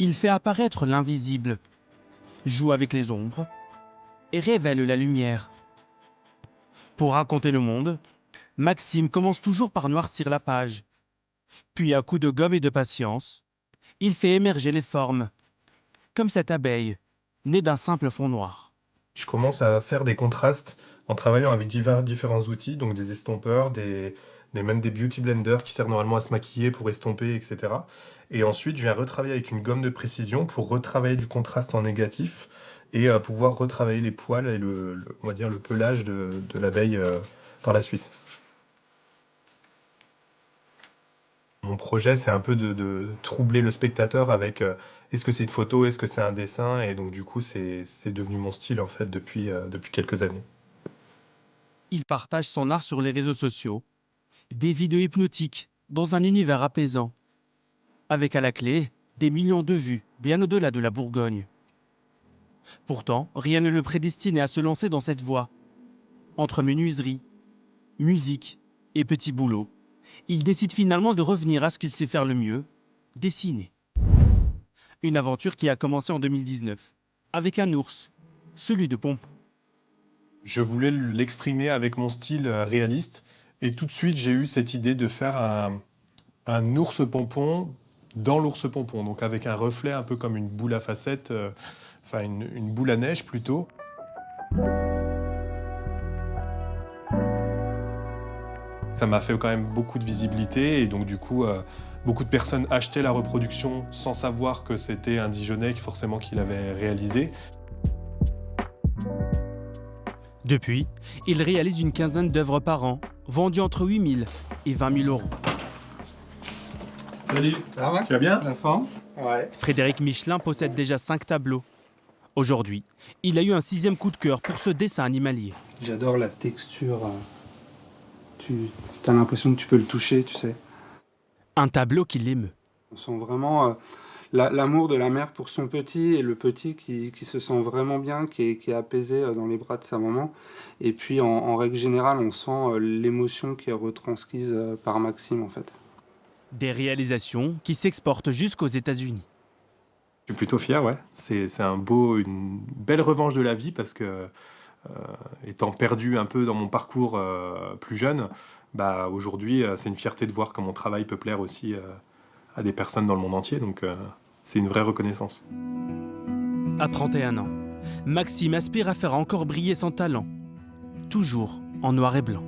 Il fait apparaître l'invisible, joue avec les ombres et révèle la lumière. Pour raconter le monde, Maxime commence toujours par noircir la page. Puis à coups de gomme et de patience, il fait émerger les formes, comme cette abeille, née d'un simple fond noir. Je commence à faire des contrastes en travaillant avec différents outils, donc des estompeurs, même des beauty blenders qui servent normalement à se maquiller pour estomper, etc. Et ensuite, je viens retravailler avec une gomme de précision pour retravailler du contraste en négatif et pouvoir retravailler les poils et on va dire le pelage de l'abeille par la suite. Mon projet, c'est un peu de troubler le spectateur avec est-ce que c'est une photo, est-ce que c'est un dessin, et donc du coup, c'est devenu mon style en fait depuis quelques années. Il partage son art sur les réseaux sociaux, des vidéos hypnotiques dans un univers apaisant, avec à la clé des millions de vues bien au-delà de la Bourgogne. Pourtant, rien ne le prédestinait à se lancer dans cette voie. Entre menuiserie, musique et petit boulot, il décide finalement de revenir à ce qu'il sait faire le mieux, dessiner. Une aventure qui a commencé en 2019, avec un ours, celui de Pompon. Je voulais l'exprimer avec mon style réaliste, et tout de suite, j'ai eu cette idée de faire un ours pompon dans l'ours pompon, donc avec un reflet un peu comme une boule à facettes, enfin une boule à neige plutôt. Ça m'a fait quand même beaucoup de visibilité, et donc du coup, beaucoup de personnes achetaient la reproduction sans savoir que c'était un Dijonais forcément qui l'avait réalisé. Depuis, il réalise une quinzaine d'œuvres par an, vendues entre 8 000 et 20 000 euros. Salut, Ça va, tu vas bien? la forme? Ouais. Frédéric Michelin possède déjà 5 tableaux. Aujourd'hui, il a eu un 6e coup de cœur pour ce dessin animalier. J'adore la texture. Tu as l'impression que tu peux le toucher, tu sais. Un tableau qui l'émeut. On sent vraiment l'amour de la mère pour son petit, et le petit qui se sent vraiment bien, qui est apaisé dans les bras de sa maman. Et puis en règle générale, on sent l'émotion qui est retranscrite par Maxime en fait. Des réalisations qui s'exportent jusqu'aux États-Unis. Je suis plutôt fier, ouais. C'est une belle revanche de la vie parce que, étant perdu un peu dans mon parcours plus jeune, bah, aujourd'hui, c'est une fierté de voir que mon travail peut plaire aussi à des personnes dans le monde entier. Donc, c'est une vraie reconnaissance. À 31 ans, Maxime aspire à faire encore briller son talent, toujours en noir et blanc.